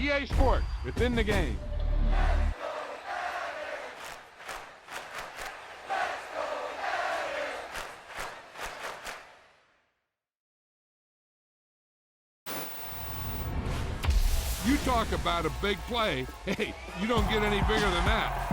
EA Sports, it's in the game. You talk about a big play. Hey, you don't get any bigger than that.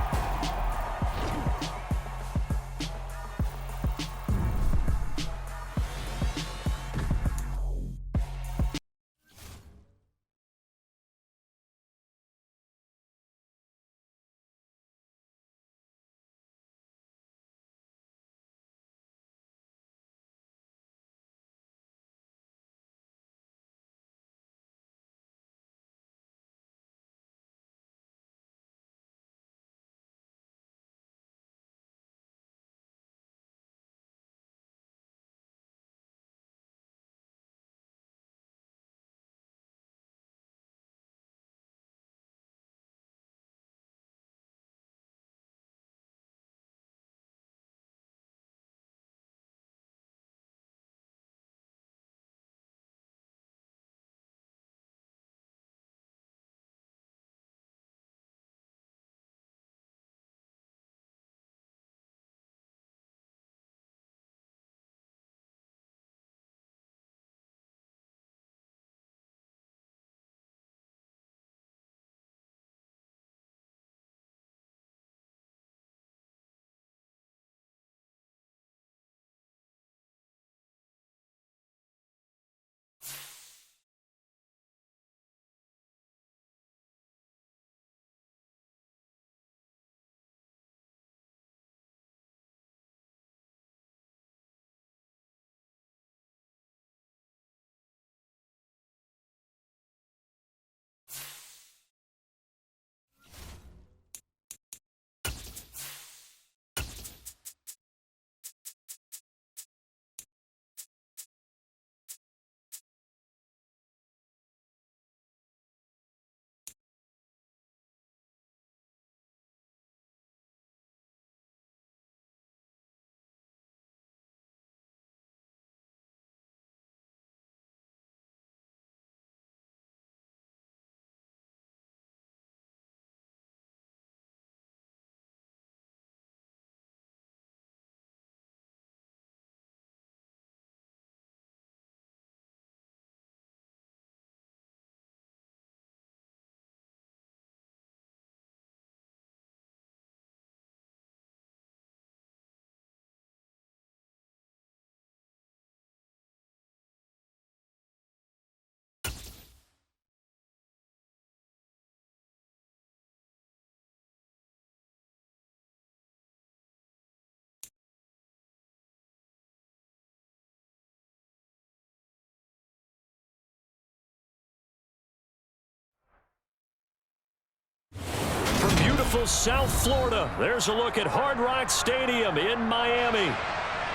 Beautiful South Florida. There's a look at Hard Rock Stadium in Miami.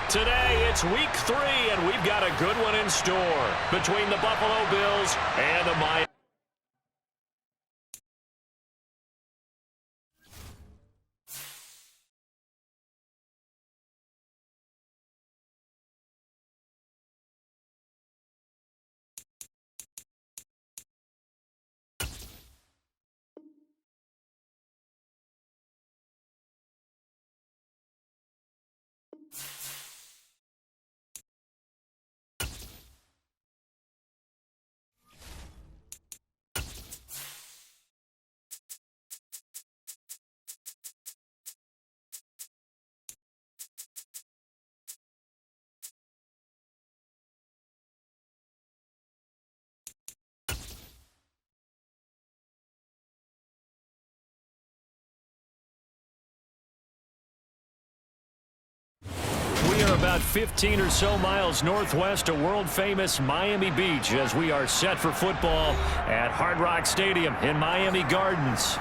Today, it's week 3, and we've got a good one in store between the Buffalo Bills and the Miami. We are about 15 or so miles northwest of world-famous Miami Beach as we are set for football at Hard Rock Stadium in Miami Gardens.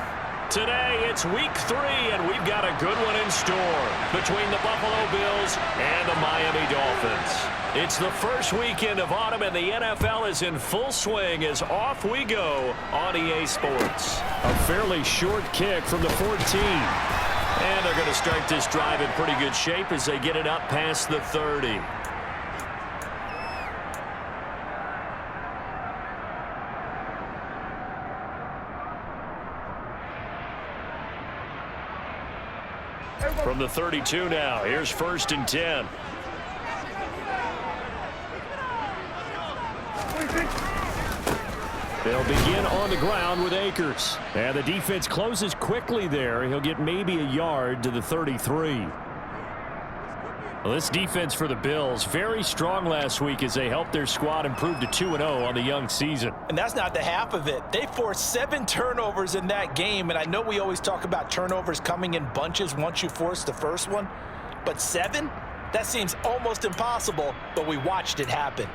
Today, it's week 3, and we've got a good one in store between the Buffalo Bills and the Miami Dolphins. It's the first weekend of autumn, and the NFL is in full swing as off we go on EA Sports. A fairly short kick from the 14. And they're going to start this drive in pretty good shape as they get it up past the 30. From the 32 now, here's 1st and 10. They'll begin on the ground with Akers. And the defense closes quickly there. He'll get maybe a yard to the 33. Well, this defense for the Bills, very strong last week as they helped their squad improve to 2-0 on the young season. And that's not the half of it. They forced 7 turnovers in that game, and I know we always talk about turnovers coming in bunches once you force the first one, but 7? That seems almost impossible, but we watched it happen.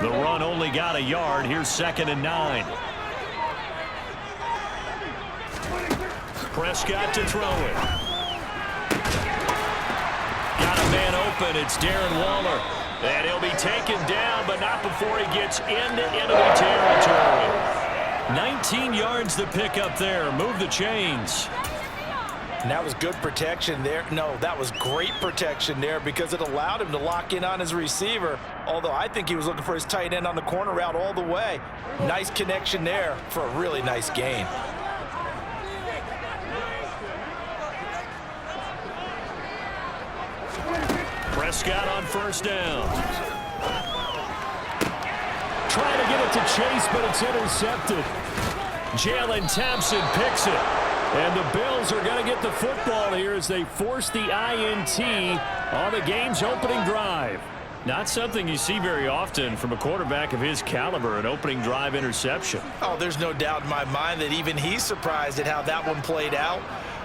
The run only got a yard. Here's 2nd and 9. Prescott to throw it. Got a man open. It's Darren Waller. And he'll be taken down, but not before he gets into enemy territory. 19 yards to pick up there. Move the chains. And that was good protection there. No, that was great protection there because it allowed him to lock in on his receiver. Although I think he was looking for his tight end on the corner route all the way. Nice connection there for a really nice gain. Prescott on 1st down. Trying to get it to Chase, but it's intercepted. Jalen Thompson picks it. And the Bills are going to get the football here as they force the INT on the game's opening drive. Not something you see very often from a quarterback of his caliber, an opening drive interception. Oh, there's no doubt in my mind that even he's surprised at how that one played out.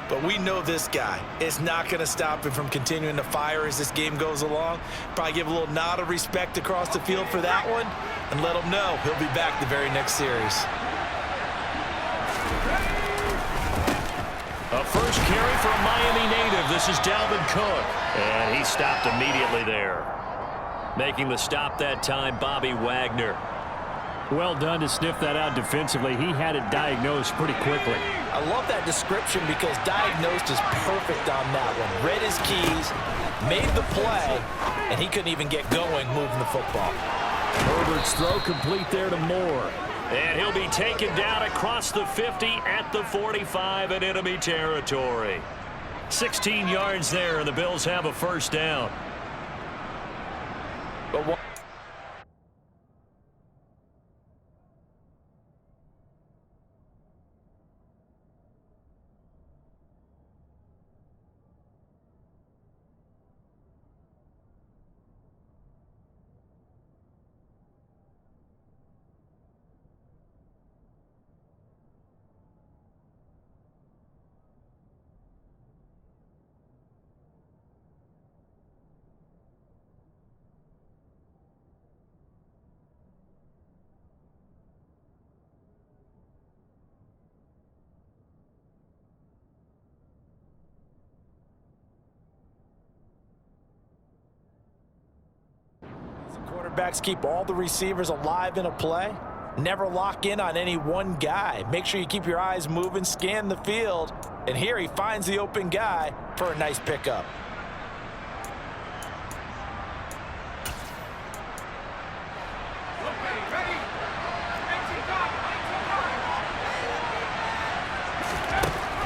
But we know this guy is not going to stop him from continuing to fire as this game goes along. Probably give a little nod of respect across the field for that one and let him know he'll be back the very next series. A first carry for a Miami native. This is Dalvin Cook. And he stopped immediately there. Making the stop that time, Bobby Wagner. Well done to sniff that out defensively. He had it diagnosed pretty quickly. I love that description because diagnosed is perfect on that one. Read his keys, made the play, and he couldn't even get going moving the football. Herbert's throw complete there to Moore. And he'll be taken down across the 50 at the 45 in enemy territory. 16 yards there, and the Bills have a 1st down. But what? Quarterbacks keep all the receivers alive in a play. Never lock in on any one guy. Make sure you keep your eyes moving, scan the field. And here he finds the open guy for a nice pickup.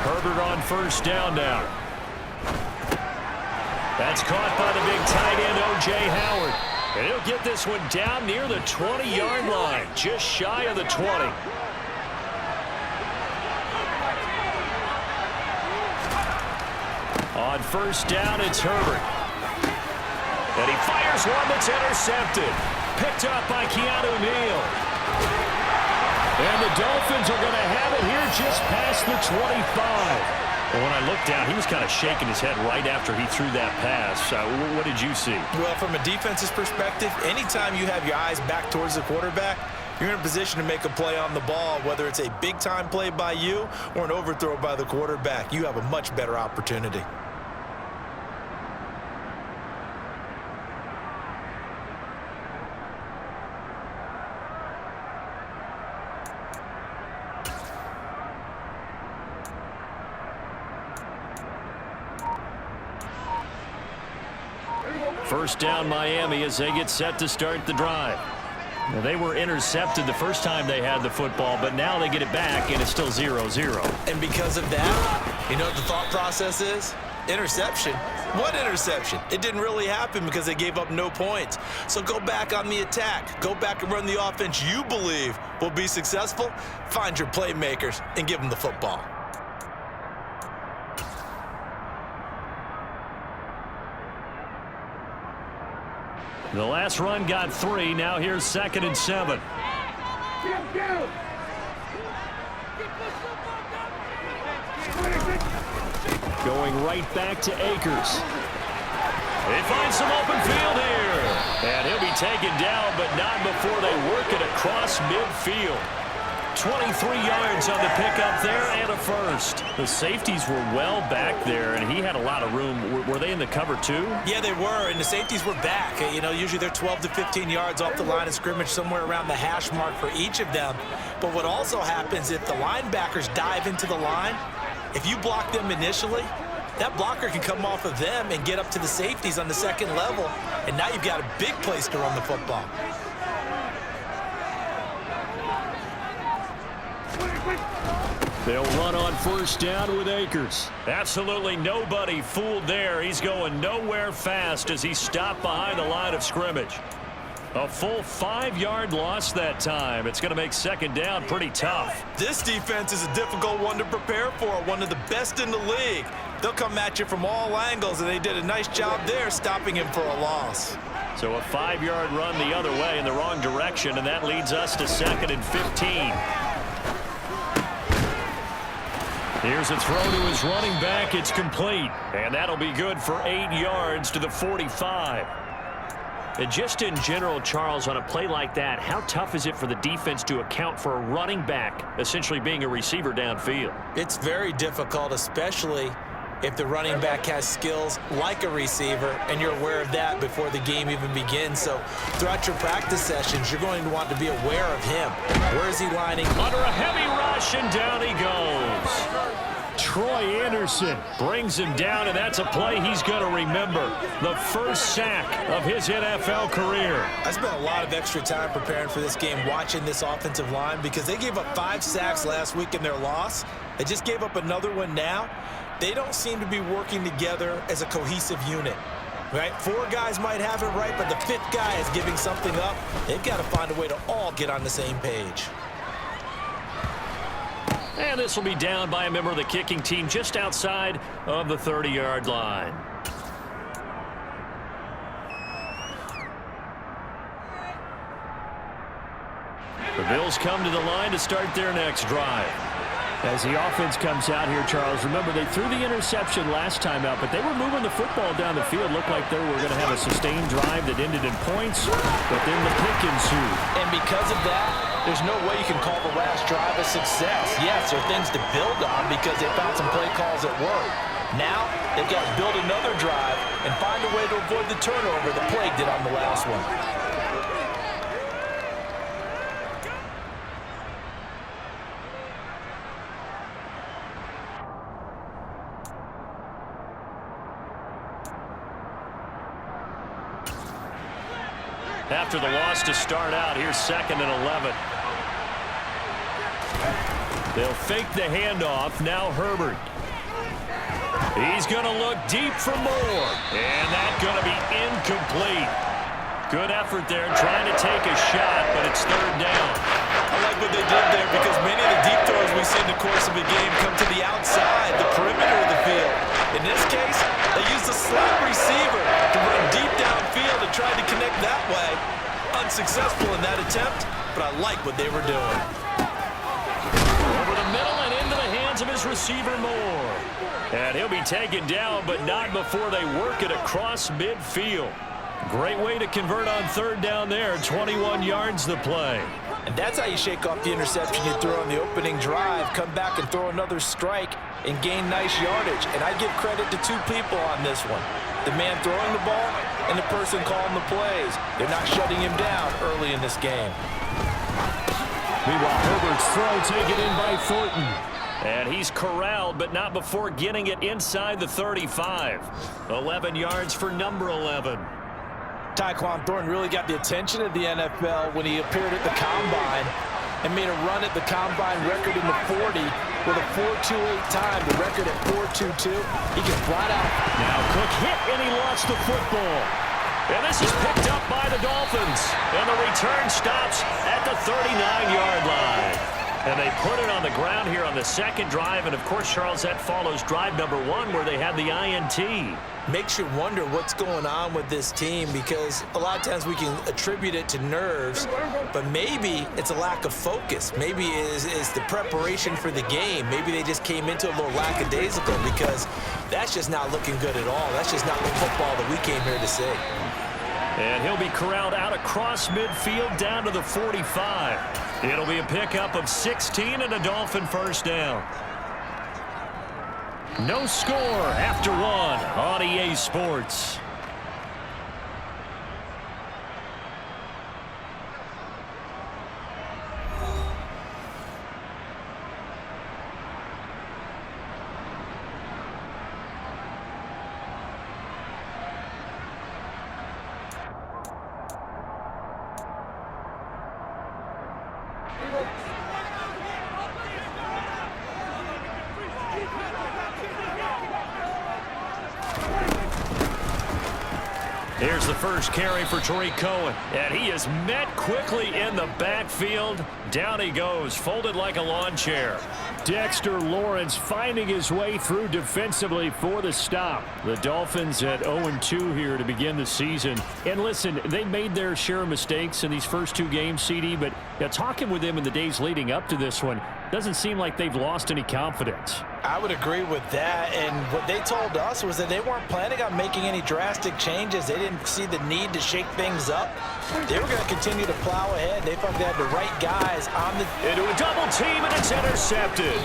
Herbert on 1st down now. That's caught by the big tight end, O.J. Howard. And he'll get this one down near the 20-yard line, just shy of the 20. On 1st down, it's Herbert. And he fires one that's intercepted. Picked up by Keanu Neal. And the Dolphins are going to have it here just past the 25. Well, when I looked down, he was kind of shaking his head right after he threw that pass. What did you see? Well, from a defense's perspective, anytime you have your eyes back towards the quarterback, you're in a position to make a play on the ball, whether it's a big-time play by you or an overthrow by the quarterback. You have a much better opportunity. First down Miami as they get set to start the drive. Well, they were intercepted the first time they had the football, but now they get it back, and it's still 0-0. And because of that, you know what the thought process is? Interception. What interception? It didn't really happen because they gave up no points. So go back on the attack. Go back and run the offense you believe will be successful. Find your playmakers and give them the football. The last run got 3. Now here's 2nd and 7. Going right back to Akers. They find some open field here. And he'll be taken down, but not before they work it across midfield. 23 yards on the pickup there and a first. The safeties were well back there, and he had a lot of room. Were they in the cover too? Yeah, they were, and the safeties were back. You know, usually they're 12 to 15 yards off the line of scrimmage, somewhere around the hash mark for each of them. But what also happens if the linebackers dive into the line, if you block them initially, that blocker can come off of them and get up to the safeties on the second level, and now you've got a big place to run the football. They'll run on first down with Akers. Absolutely nobody fooled there. He's going nowhere fast as he stopped behind the line of scrimmage. A full 5-yard loss that time. It's going to make second down pretty tough. This defense is a difficult one to prepare for, one of the best in the league. They'll come at you from all angles, and they did a nice job there stopping him for a loss. So a 5-yard run the other way in the wrong direction, and that leads us to 2nd and 15. Here's a throw to his running back. It's complete. And that'll be good for 8 yards to the 45. And just in general, Charles, on a play like that, how tough is it for the defense to account for a running back essentially being a receiver downfield? It's very difficult, especially if the running back has skills like a receiver, and you're aware of that before the game even begins. So throughout your practice sessions, you're going to want to be aware of him. Where is he lining? Under a heavy rush, and down he goes. Troy Anderson brings him down, and that's a play he's going to remember. The first sack of his NFL career. I spent a lot of extra time preparing for this game, watching this offensive line, because they gave up 5 sacks last week in their loss. They just gave up another one now. They don't seem to be working together as a cohesive unit. Right? 4 guys might have it right, but the 5th guy is giving something up. They've got to find a way to all get on the same page. And this will be down by a member of the kicking team just outside of the 30-yard line. The Bills come to the line to start their next drive. As the offense comes out here, Charles, remember they threw the interception last time out, but they were moving the football down the field. Looked like they were going to have a sustained drive that ended in points, but then the pick ensued. And because of that, there's no way you can call the last drive a success. Yes, there are things to build on because they found some play calls that work. Now, they've got to build another drive and find a way to avoid the turnover that plagued it on the last one. After the loss to start out, here's 2nd and 11. They'll fake the handoff. Now Herbert. He's going to look deep for more. And that's going to be incomplete. Good effort there trying to take a shot, but it's 3rd down. I like what they did there because many of the deep throws we see in the course of a game come to the outside, the perimeter of the field. In this case, they used a slot receiver to run deep downfield and tried to connect that way. Unsuccessful in that attempt, but I like what they were doing. Over the middle and into the hands of his receiver Moore. And he'll be taken down, but not before they work it across midfield. Great way to convert on 3rd down there. 21 yards the play. And that's how you shake off the interception you threw on the opening drive. Come back and throw another strike and gain nice yardage. And I give credit to 2 people on this one. The man throwing the ball and the person calling the plays. They're not shutting him down early in this game. Meanwhile, Herbert's throw taken in by Thornton. And he's corralled, but not before getting it inside the 35. 11 yards for number 11. Tyquan Thornton really got the attention of the NFL when he appeared at the Combine and made a run at the Combine record in the 40 with a 4.28 time, the record at 4.22. He can flat out. Now Cook hit and he lost the football. And this is picked up by the Dolphins. And the return stops at the 39-yard line. And they put it on the ground here on the second drive. And, of course, Charles, that follows drive number 1 where they had the INT. Makes you wonder what's going on with this team, because a lot of times we can attribute it to nerves, but maybe it's a lack of focus. Maybe it's the preparation for the game. Maybe they just came into a little lackadaisical, because that's just not looking good at all. That's just not the football that we came here to see. And he'll be corralled out across midfield down to the 45. It'll be a pickup of 16 and a Dolphin first down. No score after 1 on EA Sports. Here's the first carry for Tariq Cohen. And he is met quickly in the backfield. Down he goes, folded like a lawn chair. Dexter Lawrence finding his way through defensively for the stop. The Dolphins at 0-2 here to begin the season. And listen, they made their share of mistakes in these first 2 games, CD, but talking with them in the days leading up to this one, doesn't seem like they've lost any confidence. I would agree with that, and what they told us was that they weren't planning on making any drastic changes. They didn't see the need to shake things up. They were going to continue to plow ahead. They thought they had the right guys on the... Into a double team, and it's intercepted.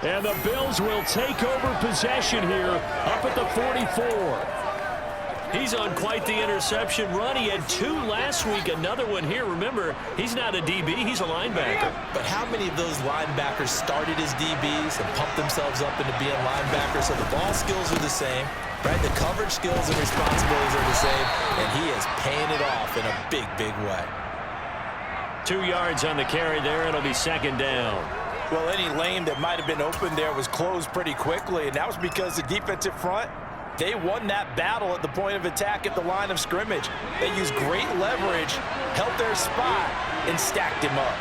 And the Bills will take over possession here up at the 44. He's on quite the interception run. He had 2 last week, another one here. Remember, he's not a DB, he's a linebacker. But how many of those linebackers started as DBs and pumped themselves up into being linebackers? So the ball skills are the same, right? The coverage skills and responsibilities are the same, and he is paying it off in a big, big way. 2 yards on the carry there. It'll be second down. Well, any lane that might have been open there was closed pretty quickly, and that was because the defensive front, they won that battle at the point of attack at the line of scrimmage. They used great leverage, held their spot, and stacked him up.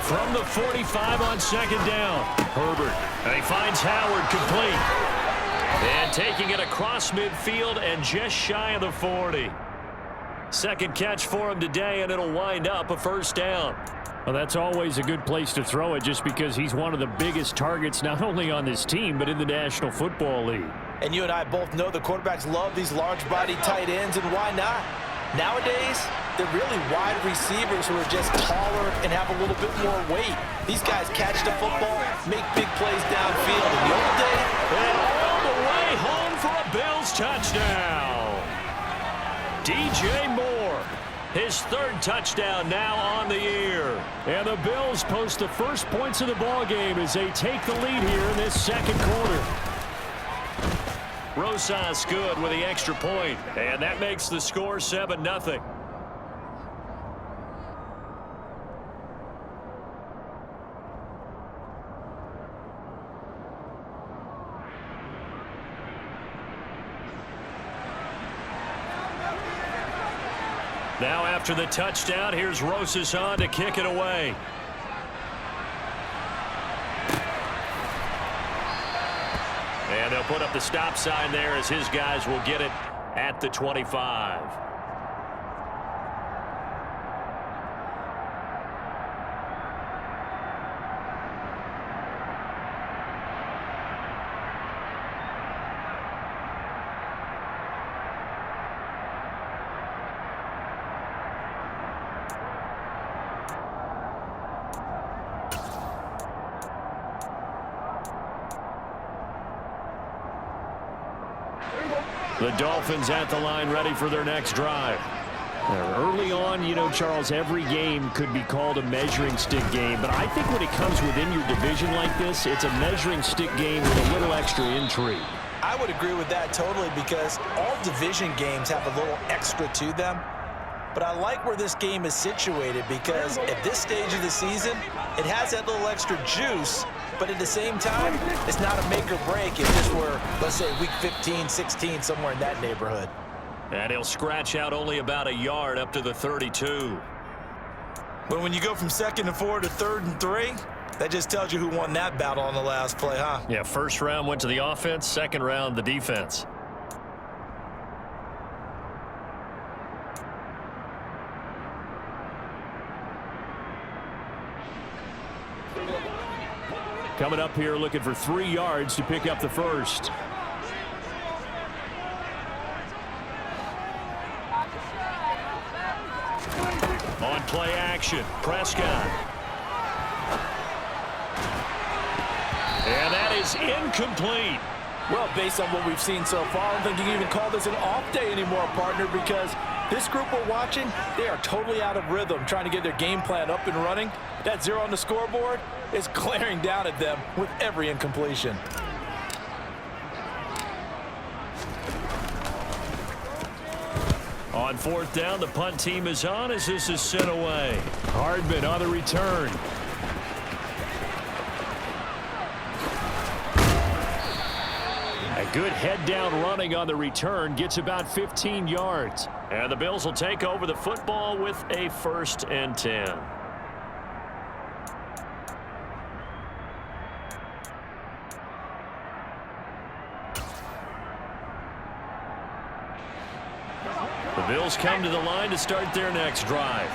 From the 45 on second down, Herbert. And he finds Howard complete. And taking it across midfield and just shy of the 40. Second catch for him today, and it'll wind up a first down. Well, that's always a good place to throw it, just because he's one of the biggest targets not only on this team but in the National Football League. And you and I both know the quarterbacks love these large-body tight ends, and why not? Nowadays, they're really wide receivers who are just taller and have a little bit more weight. These guys catch the football, make big plays downfield. In the old days, and all the way home for a Bills touchdown. DJ Moore, his 3rd touchdown now on the year. And the Bills post the first points of the ball game as they take the lead here in this second quarter. Rosas good with the extra point, and that makes the score 7-0. Now after the touchdown, here's Rosas on to kick it away. And they'll put up the stop sign there as his guys will get it at the 25. The Dolphins at the line ready for their next drive. Early on, you know, Charles, every game could be called a measuring stick game. But I think when it comes within your division like this, it's a measuring stick game with a little extra intrigue. I would agree with that totally because all division games have a little extra to them. But I like where this game is situated because at this stage of the season, it has that little extra juice, but at the same time, it's not a make or break if this were, let's say, week 15, 16, somewhere in that neighborhood. And he'll scratch out only about a yard up to the 32. But when you go from 2nd and 4 to 3rd and 3, that just tells you who won that battle on the last play, huh? Yeah, first round went to the offense, second round the defense. Coming up here looking for 3 yards to pick up the first. On play action, Prescott. And that is incomplete. Well, based on what we've seen so far, I don't think you can even call this an off day anymore, partner, because this group we're watching, they are totally out of rhythm, trying to get their game plan up and running. That 0 on the scoreboard is glaring down at them with every incompletion. On 4th down, the punt team is on as this is sent away. Hardman on the return. A good head-down running on the return gets about 15 yards. And the Bills will take over the football with a 1st and 10. The Bills come to the line to start their next drive.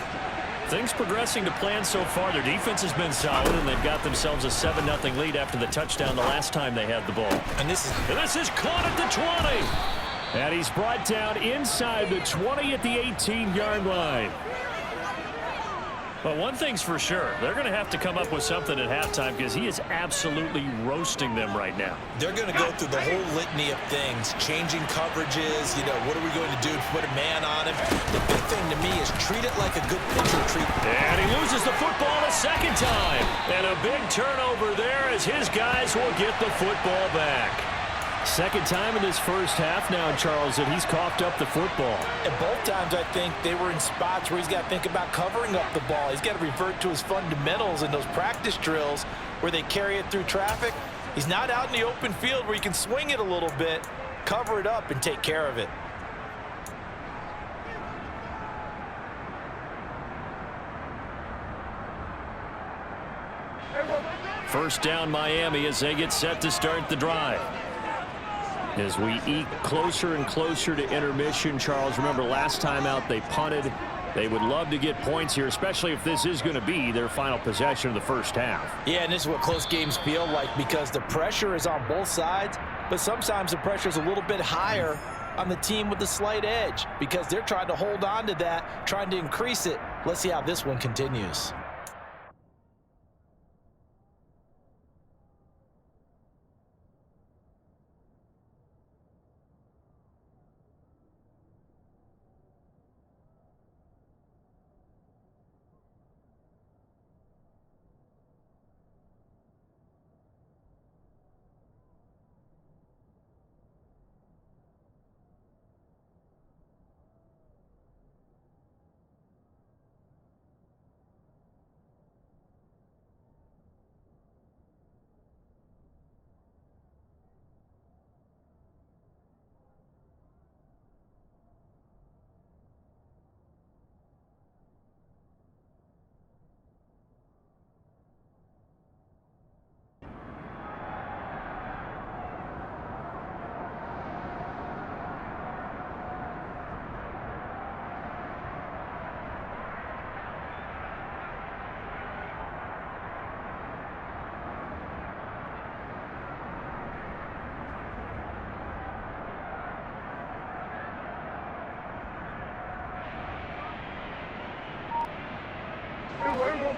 Things progressing to plan so far. Their defense has been solid, and they've got themselves a 7-0 lead after the touchdown the last time they had the ball. And this is caught at the 20. And he's brought down inside the 20 at the 18-yard line. But one thing's for sure, they're going to have to come up with something at halftime because he is absolutely roasting them right now. They're going to go through the whole litany of things, changing coverages, what are we going to do to put a man on him? The big thing to me is treat it like a good pitcher treat. And he loses the football a second time. And a big turnover there as his guys will get the football back. Second time in this first half now, Charles, that he's coughed up the football. And both times, I think, they were in spots where he's got to think about covering up the ball. He's got to revert to his fundamentals in those practice drills where they carry it through traffic. He's not out in the open field where you can swing it a little bit, cover it up, and take care of it. First down, Miami, as they get set to start the drive. As we eke closer and closer to intermission, Charles, remember last time out they punted. They would love to get points here, especially if this is going to be their final possession of the first half. Yeah, and this is what close games feel like because the pressure is on both sides, but sometimes the pressure is a little bit higher on the team with the slight edge because they're trying to hold on to that, trying to increase it. Let's see how this one continues.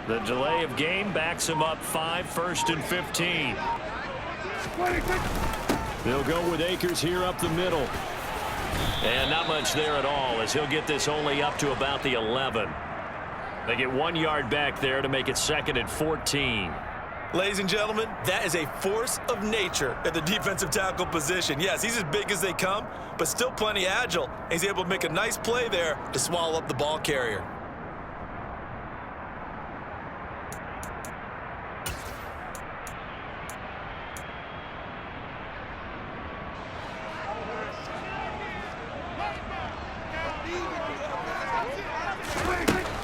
The delay of game backs him up 5, 1st and 15. They'll go with Akers here up the middle. And not much there at all as he'll get this only up to about the 11. They get 1 yard back there to make it 2nd and 14. Ladies and gentlemen, that is a force of nature at the defensive tackle position. Yes, he's as big as they come, but still plenty agile. He's able to make a nice play there to swallow up the ball carrier.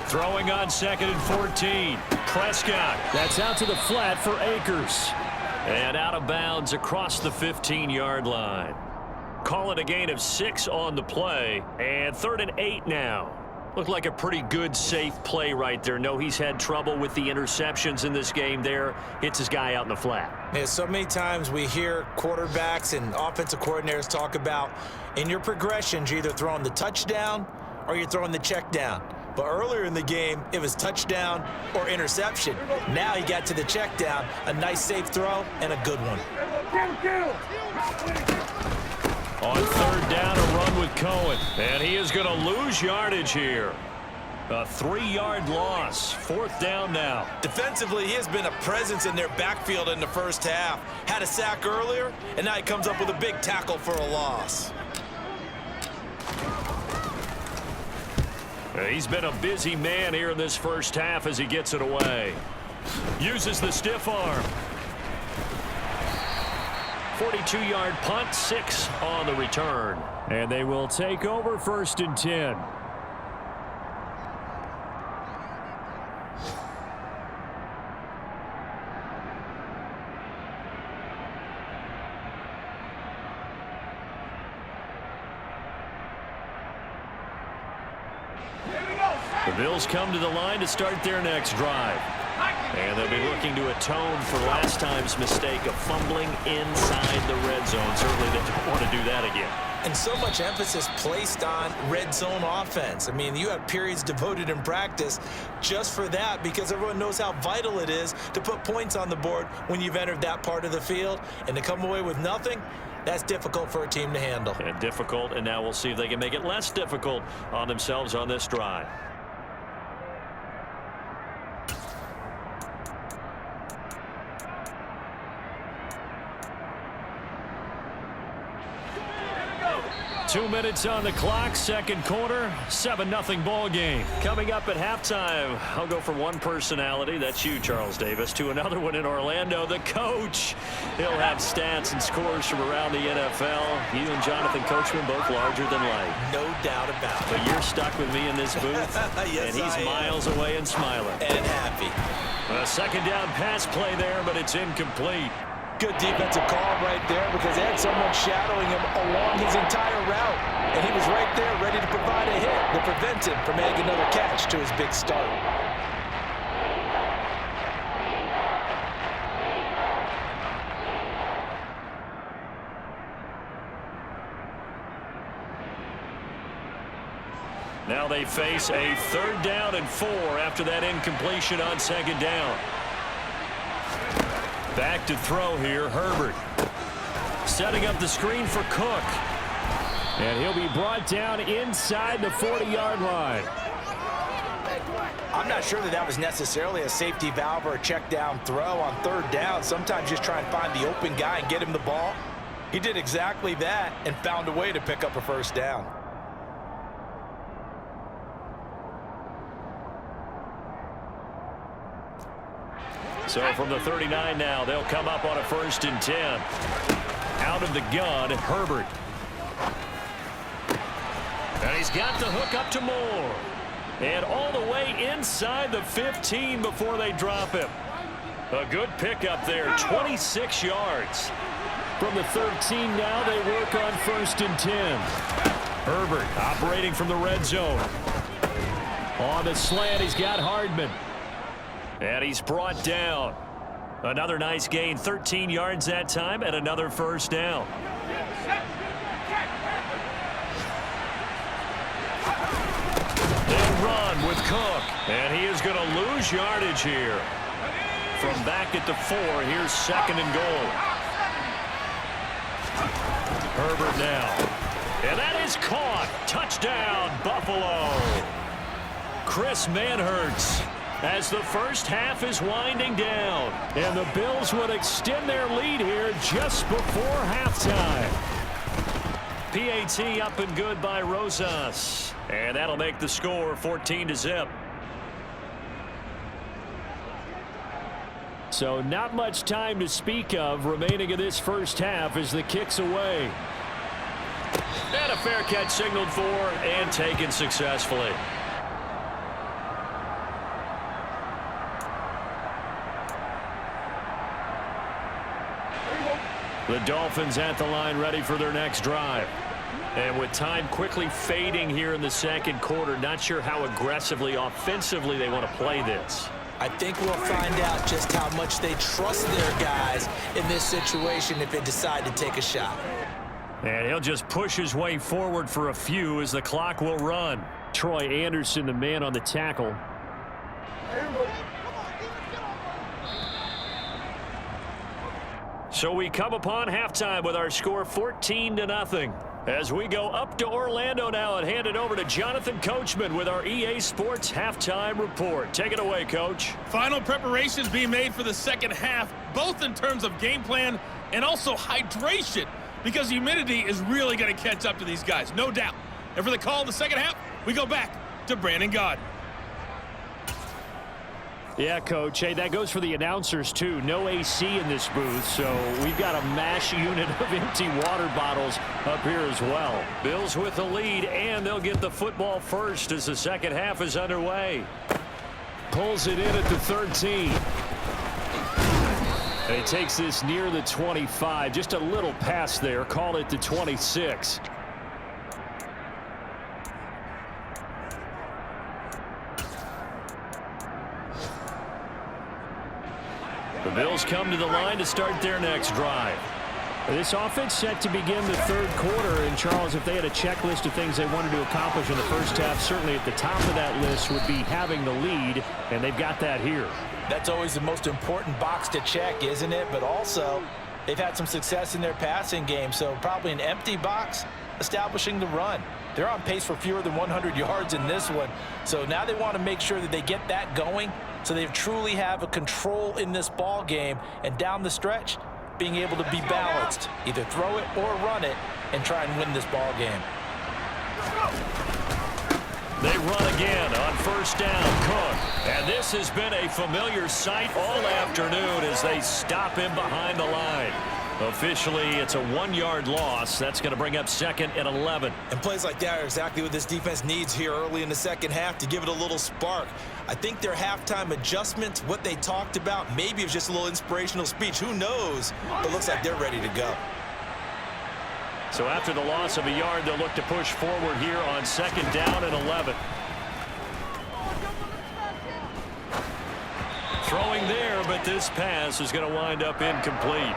Throwing on 2nd and 14. Prescott. That's out to the flat for Akers. And out of bounds across the 15-yard line. Call it a gain of 6 on the play. And 3rd and 8 now. Looked like a pretty good, safe play right there. No, he's had trouble with the interceptions in this game there. Hits his guy out in the flat. Yeah, so many times we hear quarterbacks and offensive coordinators talk about in your progressions, you're either throwing the touchdown or you're throwing the check down. But earlier in the game, it was touchdown or interception. Now he got to the check down, a nice safe throw, and a good one. On 3rd down, a run with Cohen. And he is going to lose yardage here. A 3-yard loss. 4th down now. Defensively, he has been a presence in their backfield in the first half. Had a sack earlier, and now he comes up with a big tackle for a loss. He's been a busy man here in this first half as he gets it away. Uses the stiff arm. 42-yard punt, 6 on the return. And they will take over 1st and 10. The Bills come to the line to start their next drive. And they'll be looking to atone for last time's mistake of fumbling inside the red zone. Certainly they don't want to do that again. And so much emphasis placed on red zone offense. I mean, you have periods devoted in practice just for that because everyone knows how vital it is to put points on the board when you've entered that part of the field. And to come away with nothing, that's difficult for a team to handle. And difficult, and now we'll see if they can make it less difficult on themselves on this drive. Two minutes on the clock, second quarter, 7-0 ball game. Coming up at halftime, I'll go from one personality, that's you, Charles Davis, to another one in Orlando, the coach. He'll have stats and scores from around the NFL. You and Jonathan Coachman both larger than life. No doubt about it. But you're stuck with me in this booth, yes, and he's miles away and smiling. And happy. A second down pass play there, but it's incomplete. Good defensive call right there because they had someone shadowing him along his entire route. And he was right there ready to provide a hit that prevents him from adding another catch to his big start. Now they face a 3rd down and 4 after that incompletion on 2nd down. Back to throw here, Herbert. Setting up the screen for Cook. And he'll be brought down inside the 40-yard line. I'm not sure that was necessarily a safety valve or a check down throw on 3rd down. Sometimes just try and find the open guy and get him the ball. He did exactly that and found a way to pick up a 1st down. So from the 39 now, they'll come up on a 1st and 10. Out of the gun, Herbert. And he's got the hook up to Moore. And all the way inside the 15 before they drop him. A good pickup there, 26 yards. From the 13 now, they work on 1st and 10. Herbert operating from the red zone. On the slant, he's got Hardman. And he's brought down. Another nice gain, 13 yards that time, and another 1st down. They'll run with Cook, and he is going to lose yardage here. From back at the 4, here's 2nd and goal. Herbert now. And that is caught. Touchdown, Buffalo. Chris Manhertz. as the first half is winding down. And the Bills would extend their lead here just before halftime. PAT up and good by Rosas. And that'll make the score 14-0. So not much time to speak of remaining in this first half as the kick's away. And a fair catch signaled for and taken successfully. The Dolphins at the line ready for their next drive. And with time quickly fading here in the second quarter, not sure how aggressively, offensively they want to play this. I think we'll find out just how much they trust their guys in this situation if they decide to take a shot. And he'll just push his way forward for a few as the clock will run. Troy Anderson, the man on the tackle. So we come upon halftime with our score 14-0. As we go up to Orlando now and hand it over to Jonathan Coachman with our EA Sports Halftime Report. Take it away, Coach. Final preparations being made for the second half, both in terms of game plan and also hydration, because humidity is really going to catch up to these guys, no doubt. And for the call in the second half, we go back to Brandon Gaudin. Yeah, Coach. Hey, that goes for the announcers, too. No AC in this booth, so we've got a mash unit of empty water bottles up here as well. Bills with the lead, and they'll get the football first as the second half is underway. Pulls it in at the 13. And he takes this near the 25. Just a little pass there. Call it the 26. The Bills come to the line to start their next drive. This offense set to begin the third quarter. And, Charles, if they had a checklist of things they wanted to accomplish in the first half, certainly at the top of that list would be having the lead, and they've got that here. That's always the most important box to check, isn't it? But also, they've had some success in their passing game, so probably an empty box establishing the run. They're on pace for fewer than 100 yards in this one, so now they want to make sure that they get that going so they truly have a control in this ball game, and down the stretch, being able to be balanced, either throw it or run it, and try and win this ball game. They run again on first down. Cook. And this has been a familiar sight all afternoon as they stop him behind the line. Officially, it's a 1-yard loss. That's going to bring up 2nd and 11. And plays like that are exactly what this defense needs here early in the second half to give it a little spark. I think their halftime adjustments, what they talked about, maybe it was just a little inspirational speech. Who knows? But it looks like they're ready to go. So after the loss of a yard, they'll look to push forward here on 2nd down and 11. Throwing there, but this pass is going to wind up incomplete.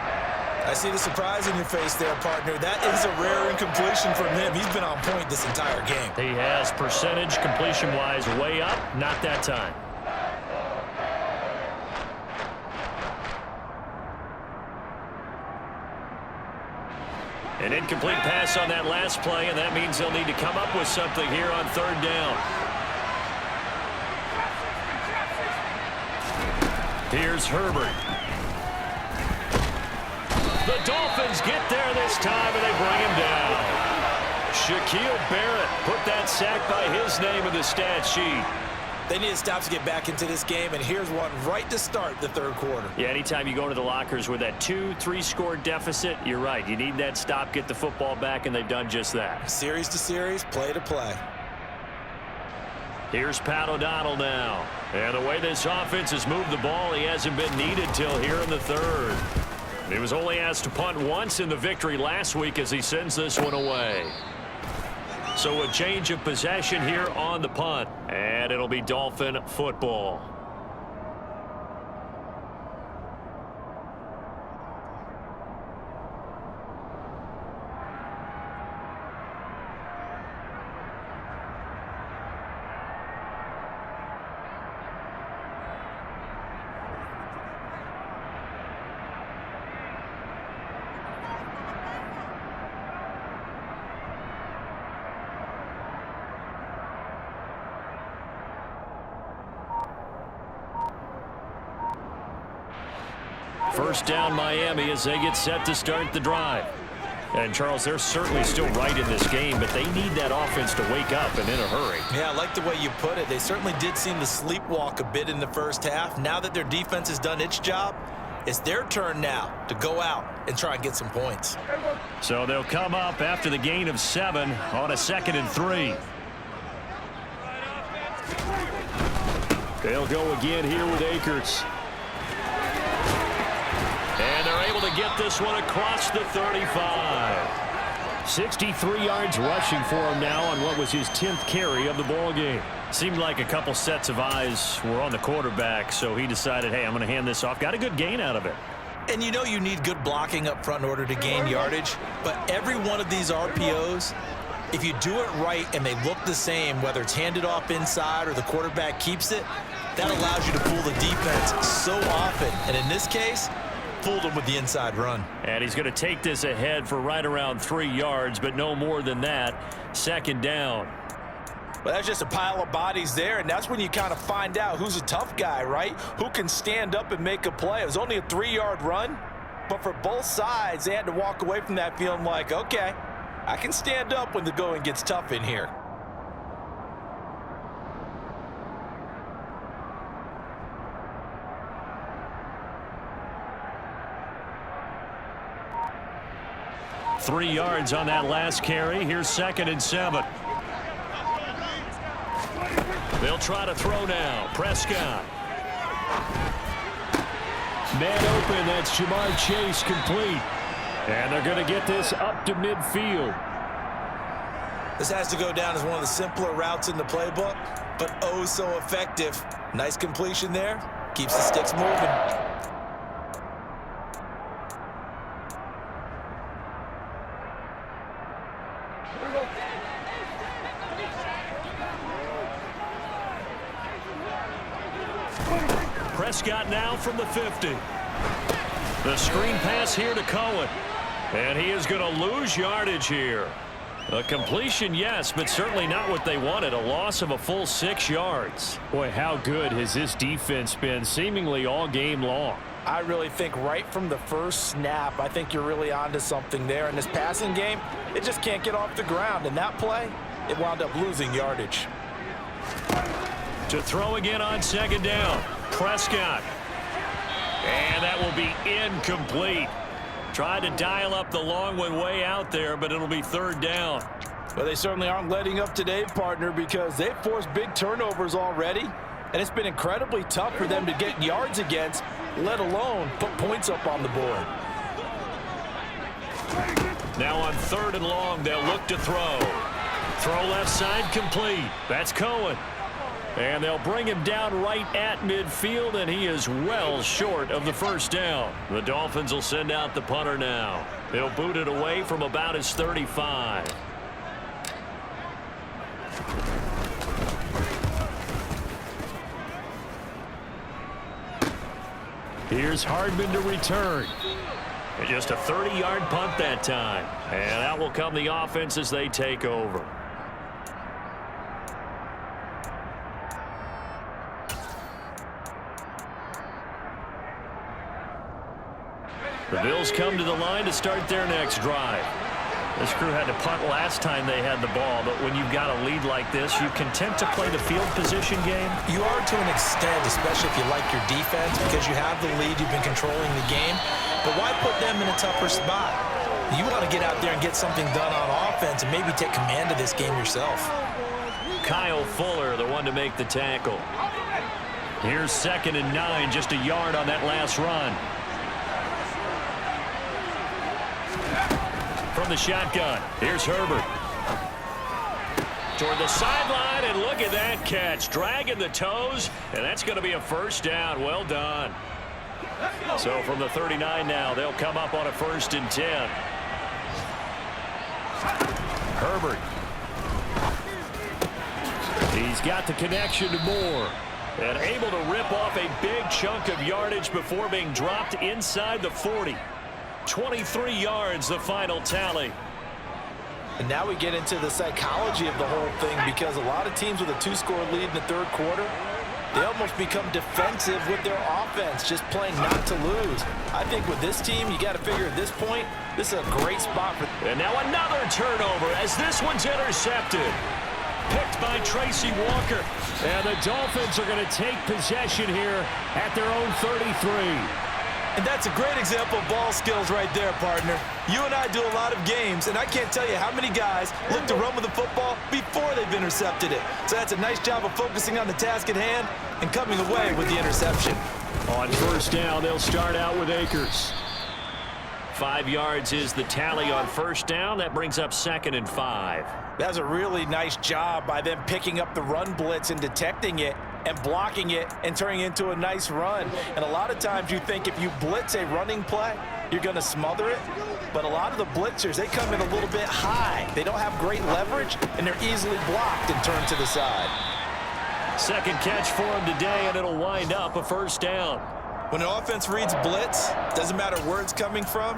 I see the surprise in your face there, partner. That is a rare incompletion from him. He's been on point this entire game. He has percentage completion-wise way up, not that time. An incomplete pass on that last play, and that means they'll need to come up with something here on 3rd down. Here's Herbert. The Dolphins get there this time, and they bring him down. Shaquille Barrett put that sack by his name in the stat sheet. They need to stop to get back into this game, and here's one right to start the third quarter. Yeah, anytime you go into the lockers with that 2-3 score deficit, you're right. You need that stop, get the football back, and they've done just that. Series to series, play to play. Here's Pat O'Donnell now. And the way this offense has moved the ball, he hasn't been needed till here in the third. He was only asked to punt once in the victory last week as he sends this one away. So a change of possession here on the punt, and it'll be Dolphin football. First down Miami as they get set to start the drive. And, Charles, they're certainly still right in this game, but they need that offense to wake up and in a hurry. Yeah, I like the way you put it. They certainly did seem to sleepwalk a bit in the first half. Now that their defense has done its job, it's their turn now to go out and try and get some points. So they'll come up after the gain of 7 on a 2nd and 3. They'll go again here with Akers. And they're able to get this one across the 35. 63 yards rushing for him now on what was his 10th carry of the ball game. Seemed like a couple sets of eyes were on the quarterback, so he decided, hey, I'm going to hand this off. Got a good gain out of it. And you know you need good blocking up front in order to gain yardage, but every one of these RPOs, if you do it right and they look the same, whether it's handed off inside or the quarterback keeps it, that allows you to fool the defense so often. And in this case, fooled him with the inside run. And he's going to take this ahead for right around 3 yards, but no more than that. 2nd down. Well, that's just a pile of bodies there, and that's when you kind of find out who's a tough guy, right? Who can stand up and make a play. It was only a 3-yard run, but for both sides, they had to walk away from that feeling like, okay, I can stand up when the going gets tough in here. Three yards on that last carry. Here's 2nd and 7. They'll try to throw now. Prescott. Man open. That's Jamar Chase complete. And they're going to get this up to midfield. This has to go down as one of the simpler routes in the playbook, but oh so effective. Nice completion there. Keeps the sticks moving. Prescott now from the 50. The screen pass here to Cohen. And he is going to lose yardage here. A completion, yes, but certainly not what they wanted. A loss of a full 6 yards. Boy, how good has this defense been seemingly all game long? I really think right from the first snap, I think you're really onto something there. In this passing game, it just can't get off the ground. And that play, it wound up losing yardage. To throw again on 2nd down. Prescott. And that will be incomplete. Tried to dial up the long one way out there, but it'll be 3rd down. Well, they certainly aren't letting up today, partner, because they've forced big turnovers already, and it's been incredibly tough for them to get yards against, let alone put points up on the board. Now on 3rd and long, they'll look to throw. Throw left side complete. That's Cohen. And they'll bring him down right at midfield, and he is well short of the 1st down. The Dolphins will send out the punter now. They'll boot it away from about his 35. Here's Hardman to return. And just a 30-yard punt that time. And out will come the offense as they take over. The Bills come to the line to start their next drive. This crew had to punt last time they had the ball, but when you've got a lead like this, you content to play the field position game? You are to an extent, especially if you like your defense, because you have the lead, you've been controlling the game. But why put them in a tougher spot? You want to get out there and get something done on offense and maybe take command of this game yourself. Kyle Fuller, the one to make the tackle. Here's 2nd and 9, just a yard on that last run. From the shotgun, here's Herbert. Toward the sideline, and look at that catch. Dragging the toes, and that's going to be a 1st down. Well done. So from the 39 now, they'll come up on a 1st and 10. Herbert. He's got the connection to Moore. And able to rip off a big chunk of yardage before being dropped inside the 40. 23 yards, the final tally. And now we get into the psychology of the whole thing, because a lot of teams with a 2-score lead in the 3rd quarter, They almost become defensive with their offense, just playing not to lose. I think with this team, you got to figure at this point, this is a great spot for. And now another turnover as this one's intercepted. Picked by Tracy Walker. And the Dolphins are going to take possession here at their own 33. And that's a great example of ball skills right there, partner. You and I do a lot of games, and I can't tell you how many guys look to run with the football before they've intercepted it. So that's a nice job of focusing on the task at hand and coming away with the interception. On first down, they'll start out with Akers. 5 yards is the tally on first down. That brings up 2nd and 5. That's a really nice job by them picking up the run blitz and detecting it and blocking it and turning it into a nice run. And a lot of times you think if you blitz a running play, you're going to smother it. But a lot of the blitzers, they come in a little bit high. They don't have great leverage, and they're easily blocked and turned to the side. Second catch for him today, and it'll wind up a first down. When an offense reads blitz, doesn't matter where it's coming from,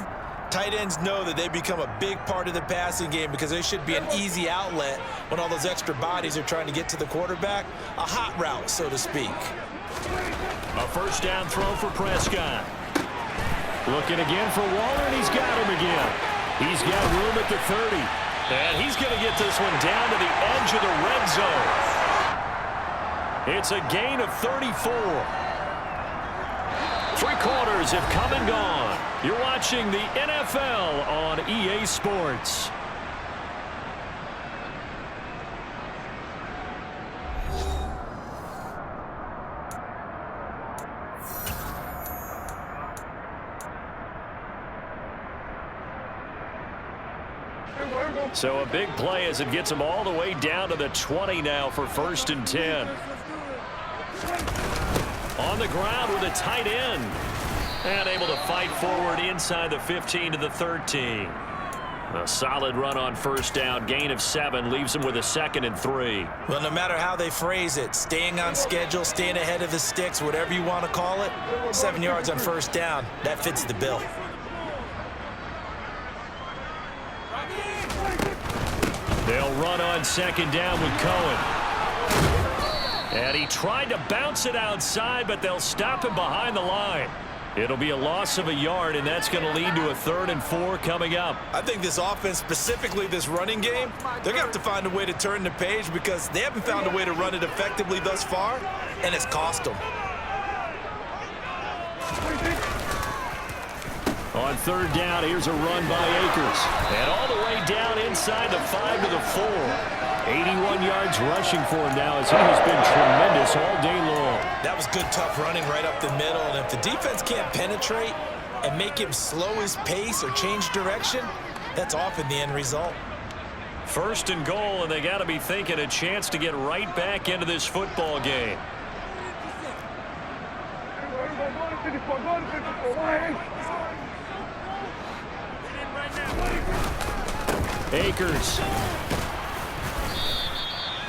tight ends know that they become a big part of the passing game because they should be an easy outlet when all those extra bodies are trying to get to the quarterback. A hot route, so to speak. A first down throw for Prescott. Looking again for Waller, and he's got him again. He's got room at the 30. And he's going to get this one down to the edge of the red zone. It's a gain of 34. 3 quarters have come and gone. You're watching the NFL on EA Sports. So a big play as it gets them all the way down to the 20 now for 1st and 10. On the ground with a tight end. And able to fight forward inside the 15 to the 13. A solid run on first down. Gain of 7 leaves them with a 2nd and 3. Well, no matter how they phrase it, staying on schedule, staying ahead of the sticks, whatever you want to call it, 7 yards on first down, that fits the bill. They'll run on 2nd down with Cohen. And he tried to bounce it outside, but they'll stop him behind the line. It'll be a loss of a yard, and that's going to lead to a 3rd and 4 coming up. I think this offense, specifically this running game, they're going to have to find a way to turn the page because they haven't found a way to run it effectively thus far, and it's cost them. On 3rd down, here's a run by Akers. And all the way down inside the 5 to the 4. 81 yards rushing for him now as he has been tremendous all day long. That was good, tough running right up the middle. And if the defense can't penetrate and make him slow his pace or change direction, that's often the end result. 1st and goal, and they got to be thinking a chance to get right back into this football game. Akers.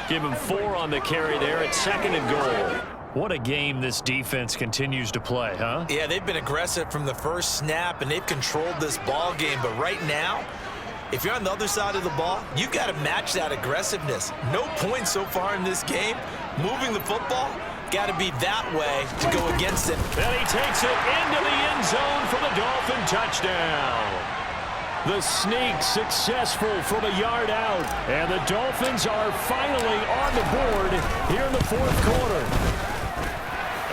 Give him 4 on the carry there at 2nd and goal. What a game this defense continues to play, huh? Yeah, they've been aggressive from the first snap, and they've controlled this ball game. But right now, if you're on the other side of the ball, you've got to match that aggressiveness. No points so far in this game. Moving the football, got to be that way to go against it. And he takes it into the end zone for the Dolphin touchdown. The sneak successful from a yard out. And the Dolphins are finally on the board here in the 4th quarter.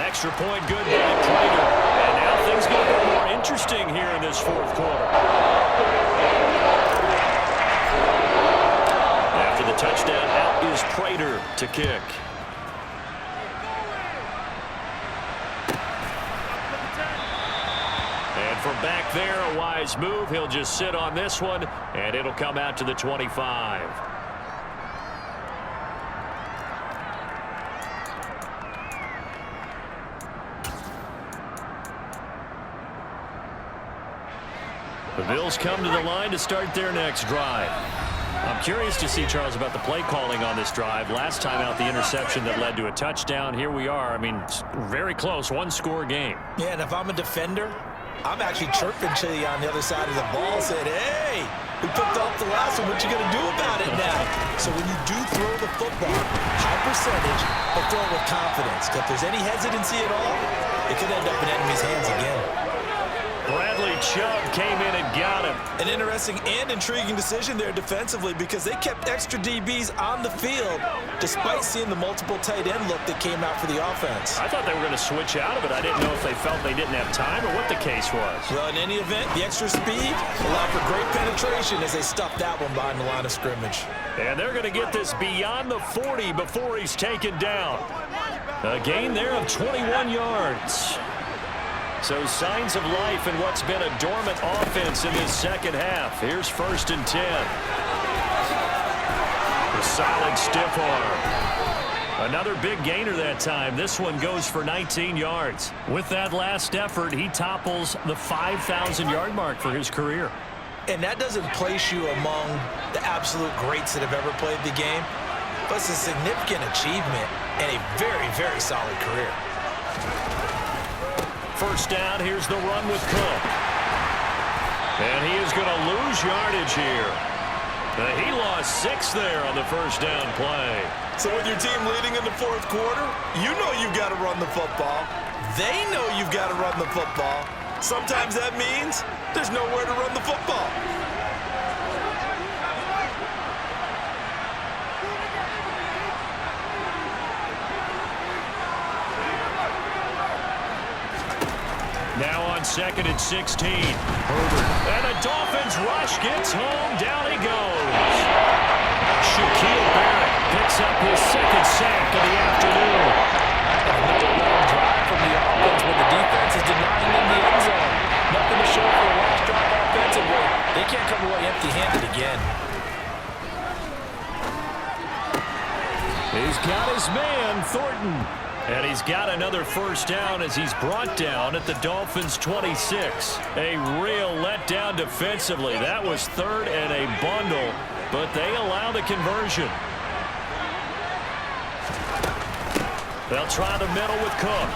Extra point good by Prater. And now things get a little more interesting here in this 4th quarter. After the touchdown, out is Prater to kick. And from back there, a wise move. He'll just sit on this one, and it'll come out to the 25. The Bills come to the line to start their next drive. I'm curious to see, Charles, about the play calling on this drive. Last time out, the interception that led to a touchdown. Here we are. I mean, very close, 1-score game. Yeah, and if I'm a defender, I'm actually chirping Chili on the other side of the ball, saying, hey, we picked off the last one. What you going to do about it now? So when you do throw the football, high percentage, but throw it with confidence. Because if there's any hesitancy at all, it could end up in enemy's hands again. Bradley Chubb came in and got him. An interesting and intriguing decision there defensively because they kept extra DBs on the field despite seeing the multiple tight end look that came out for the offense. I thought they were going to switch out of it. I didn't know if they felt they didn't have time or what the case was. Well, in any event, the extra speed allowed for great penetration as they stuffed that one behind the line of scrimmage. And they're going to get this beyond the 40 before he's taken down. A gain there of 21 yards. So signs of life in what's been a dormant offense in this second half. Here's 1st and 10. A solid stiff arm. Another big gainer that time. This one goes for 19 yards. With that last effort, he topples the 5,000-yard mark for his career. And that doesn't place you among the absolute greats that have ever played the game, but it's a significant achievement and a very, very solid career. First down, here's the run with Cook. And he is going to lose yardage here. He lost 6 there on the first down play. So with your team leading in the 4th quarter, you know you've got to run the football. They know you've got to run the football. Sometimes that means there's nowhere to run the football. Now on 2nd and 16. Herbert. And the Dolphins rush gets home. Down he goes. Shaquille Barrett picks up his 2nd sack of the afternoon. Another long drive from the offense when the defense is denying them the end zone. Nothing to show for a last drive offensively. They can't come away empty-handed again. He's got his man, Thornton. And he's got another first down as he's brought down at the Dolphins' 26. A real letdown defensively. That was 3rd and a bundle, but they allow the conversion. They'll try the middle with Cook.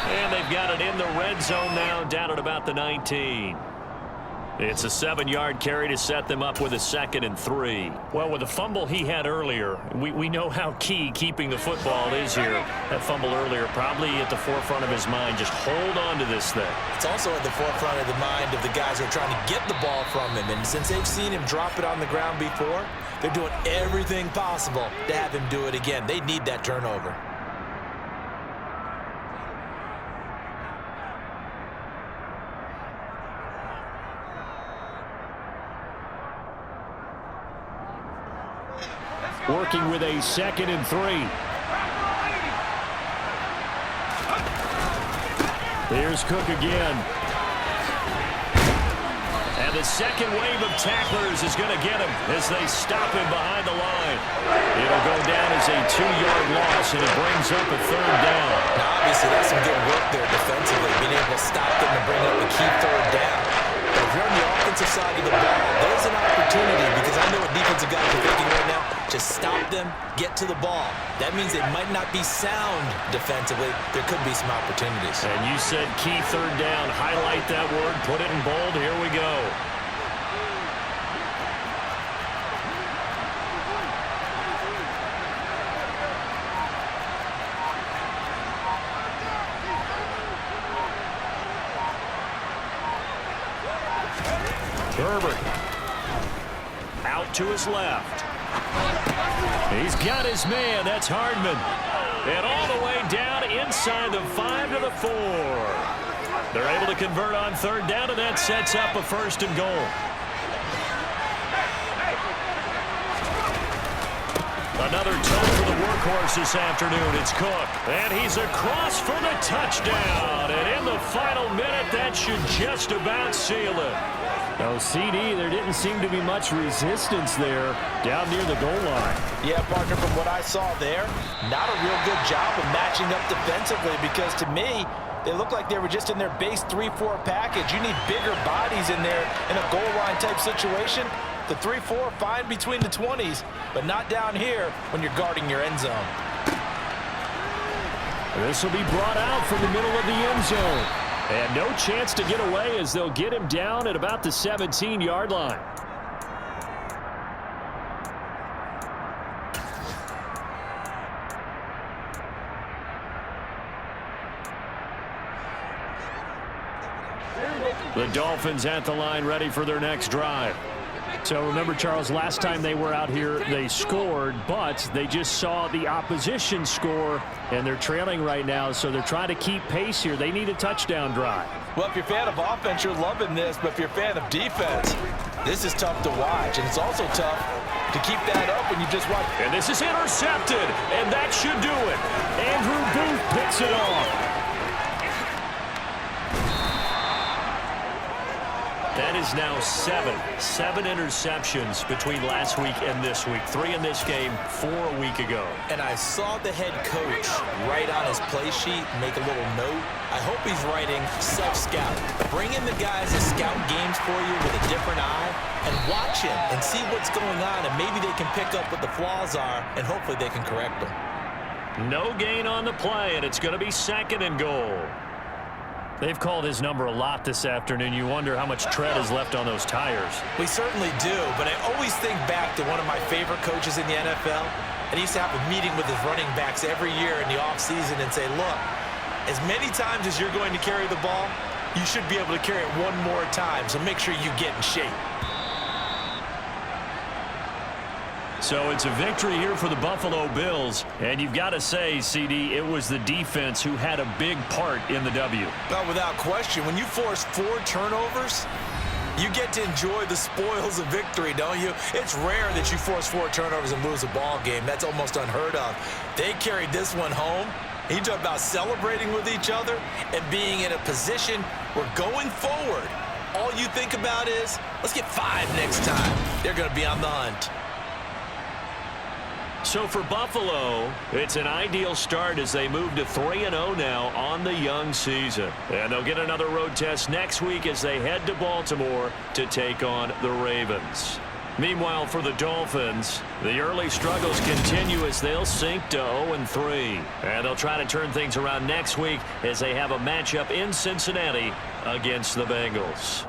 And they've got it in the red zone now, down at about the 19. It's a 7-yard carry to set them up with a 2nd and 3. Well, with the fumble he had earlier, we know how key keeping the football is here. That fumble earlier probably at the forefront of his mind. Just hold on to this thing. It's also at the forefront of the mind of the guys who are trying to get the ball from him. And since they've seen him drop it on the ground before, they're doing everything possible to have him do it again. They need that turnover. Working with a 2nd and 3. Here's Cook again. And the second wave of tacklers is going to get him as they stop him behind the line. It'll go down as a 2-yard loss, and it brings up a 3rd down. Now, obviously, that's some good work there defensively, being able to stop them and bring up the key 3rd down. But if you're on the offensive side of the ball, there's an opportunity, because I know what defensive guys are thinking right now. Just stop them, get to the ball. That means they might not be sound defensively. There could be some opportunities. And you said key 3rd down. Highlight that word. Put it in bold. Here we go. Herbert out to his left. He's got his man. That's Hardman. And all the way down inside the 5 to the 4. They're able to convert on 3rd down, and that sets up a 1st and goal. Another toe for the workhorse this afternoon. It's Cook. And he's across for the touchdown. And in the final minute, that should just about seal it. Oh, CD, there didn't seem to be much resistance there down near the goal line. Yeah, partner, from what I saw there, not a real good job of matching up defensively, because to me, they look like they were just in their base 3-4 package. You need bigger bodies in there in a goal line type situation. The 3-4, fine between the 20s, but not down here when you're guarding your end zone. This will be brought out from the middle of the end zone. And no chance to get away as they'll get him down at about the 17-yard line. The Dolphins at the line ready for their next drive. So remember, Charles, last time they were out here, they scored, but they just saw the opposition score, and they're trailing right now, so they're trying to keep pace here. They need a touchdown drive. Well, if you're a fan of offense, you're loving this, but if you're a fan of defense, this is tough to watch, and it's also tough to keep that up when you just watch. And this is intercepted, and that should do it. Andrew Booth picks it off. That is now seven interceptions between last week and this week. 3 in this game, 4 a week ago. And I saw the head coach write on his play sheet, make a little note. I hope he's writing self-scout. Bring in the guys that scout games for you with a different eye and watch him and see what's going on, and maybe they can pick up what the flaws are, and hopefully they can correct them. No gain on the play, and it's going to be 2nd and goal. They've called his number a lot this afternoon. You wonder how much tread is left on those tires. We certainly do, but I always think back to one of my favorite coaches in the NFL, and he used to have a meeting with his running backs every year in the offseason and say, look, as many times as you're going to carry the ball, you should be able to carry it one more time, so make sure you get in shape. So it's a victory here for the Buffalo Bills. And you've got to say, CD, it was the defense who had a big part in the W. Well, without question, when you force 4 turnovers, you get to enjoy the spoils of victory, don't you? It's rare that you force 4 turnovers and lose a ball game. That's almost unheard of. They carried this one home. You talk about celebrating with each other and being in a position where going forward, all you think about is, let's get 5 next time. They're going to be on the hunt. So for Buffalo, it's an ideal start as they move to 3-0 now on the young season. And they'll get another road test next week as they head to Baltimore to take on the Ravens. Meanwhile, for the Dolphins, the early struggles continue as they'll sink to 0-3. And they'll try to turn things around next week as they have a matchup in Cincinnati against the Bengals.